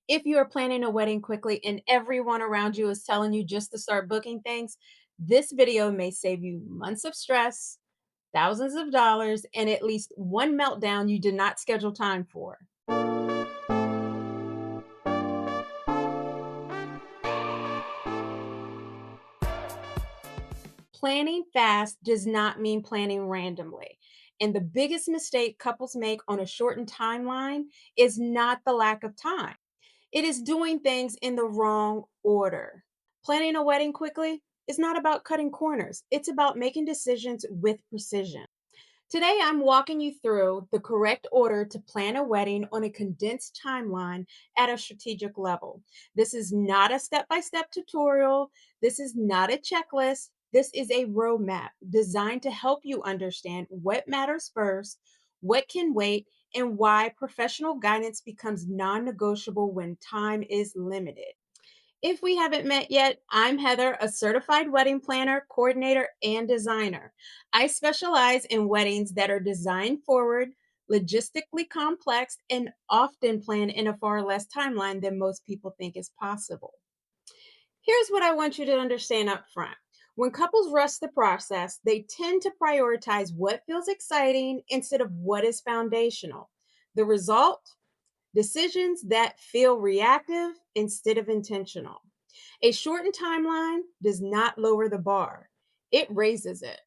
If you are planning a wedding quickly and everyone around you is telling you just to start booking things, this video may save you months of stress, thousands of dollars, and at least one meltdown you did not schedule time for. Planning fast does not mean planning randomly. And the biggest mistake couples make on a shortened timeline is not the lack of time. It is doing things in the wrong order. Planning a wedding quickly is not about cutting corners, it's about making decisions with precision. Today, I'm walking you through the correct order to plan a wedding on a condensed timeline at a strategic level. This is not a step by step tutorial. This is not a checklist. This is a roadmap designed to help you understand what matters first, what can wait, and why professional guidance becomes non negotiable when time is limited. If we haven't met yet, I'm Heather, a certified wedding planner, coordinator, and designer. I specialize in weddings that are design forward, logistically complex, and often planned in a far less timeline than most people think is possible. Here's what I want you to understand up front. When couples rush the process, they tend to prioritize what feels exciting instead of what is foundational. The result? Decisions that feel reactive instead of intentional. A shortened timeline does not lower the bar, it raises it.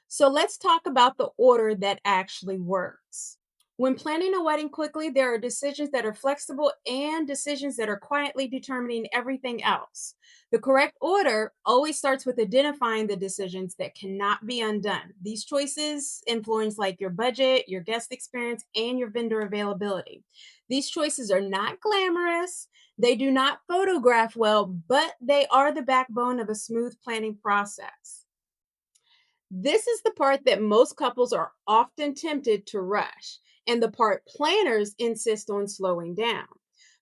So let's talk about the order that actually works. When planning a wedding quickly, there are decisions that are flexible and decisions that are quietly determining everything else. The correct order always starts with identifying the decisions that cannot be undone. These choices influence like your budget, your guest experience, and your vendor availability. These choices are not glamorous. They do not photograph well, but they are the backbone of a smooth planning process. This is the part that most couples are often tempted to rush, and the part planners insist on slowing down.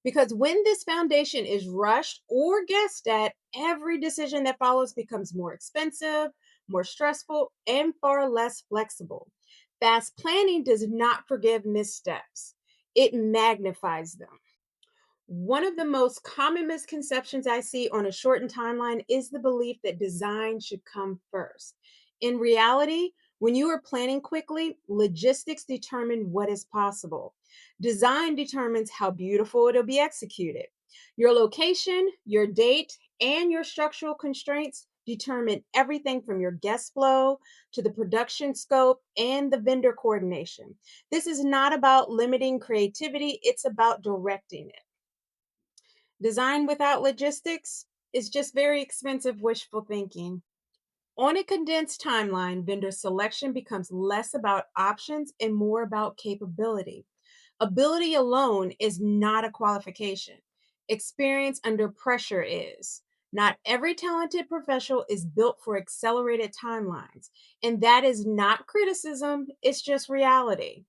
Because when this foundation is rushed or guessed at, every decision that follows becomes more expensive, more stressful, and far less flexible. Fast planning does not forgive missteps, it magnifies them. One of the most common misconceptions I see on a shortened timeline is the belief that design should come first. In reality, when you are planning quickly, logistics determine what is possible. Design determines how beautiful it'll be executed. Your location, your date, and your structural constraints determine everything from your guest flow to the production scope and the vendor coordination. This is not about limiting creativity, it's about directing it. Design without logistics is just very expensive wishful thinking. On a condensed timeline, vendor selection becomes less about options and more about capability. Ability alone is not a qualification. Experience under pressure is. Not every talented professional is built for accelerated timelines. And that is not criticism, it's just reality.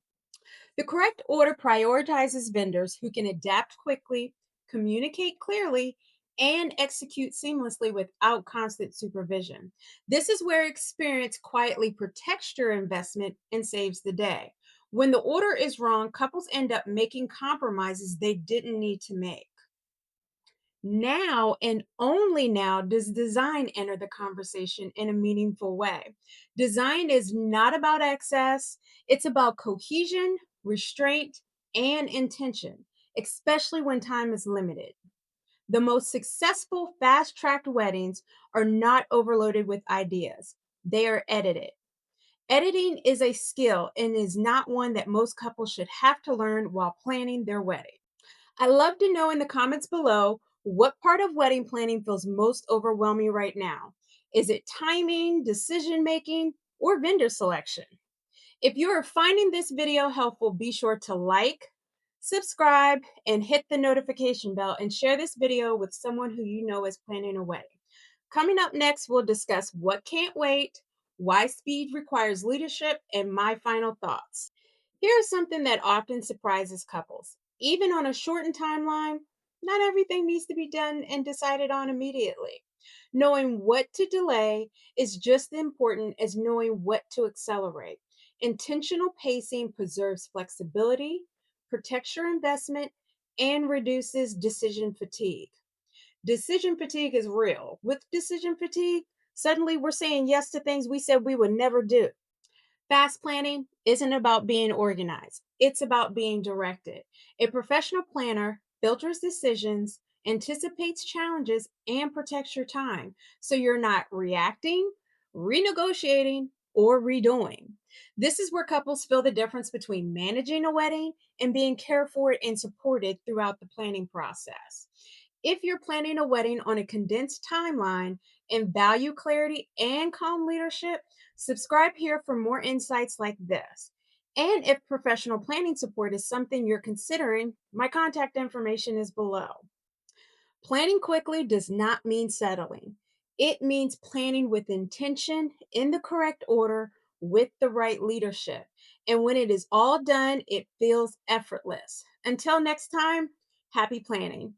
The correct order prioritizes vendors who can adapt quickly, communicate clearly, and execute seamlessly without constant supervision. This is where experience quietly protects your investment and saves the day. When the order is wrong, couples end up making compromises they didn't need to make. Now and only now does design enter the conversation in a meaningful way. Design is not about excess, it's about cohesion, restraint, and intention, especially when time is limited. The most successful fast tracked weddings are not overloaded with ideas, they are edited. Editing is a skill and is not one that most couples should have to learn while planning their wedding. I love to know in the comments below what part of wedding planning feels most overwhelming right now. Is it timing, decision making, or vendor selection? If you are finding this video helpful, be sure to like, subscribe, and hit the notification bell and share this video with someone who you know is planning a wedding. Coming up next, we'll discuss what can't wait, why speed requires leadership, and my final thoughts. Here's something that often surprises couples. Even on a shortened timeline, not everything needs to be done and decided on immediately. Knowing what to delay is just as important as knowing what to accelerate. Intentional pacing preserves flexibility, protects your investment, and reduces decision fatigue. Decision fatigue is real. With decision fatigue, suddenly we're saying yes to things we said we would never do. Fast planning isn't about being organized, it's about being directed. A professional planner filters decisions, anticipates challenges, and protects your time so you're not reacting, renegotiating, or redoing. This is where couples feel the difference between managing a wedding and being cared for and supported throughout the planning process. If you're planning a wedding on a condensed timeline and value clarity and calm leadership, subscribe here for more insights like this. And if professional planning support is something you're considering, my contact information is below. Planning quickly does not mean settling. It means planning with intention, in the correct order, with the right leadership. And when it is all done, it feels effortless. Until next time, happy planning.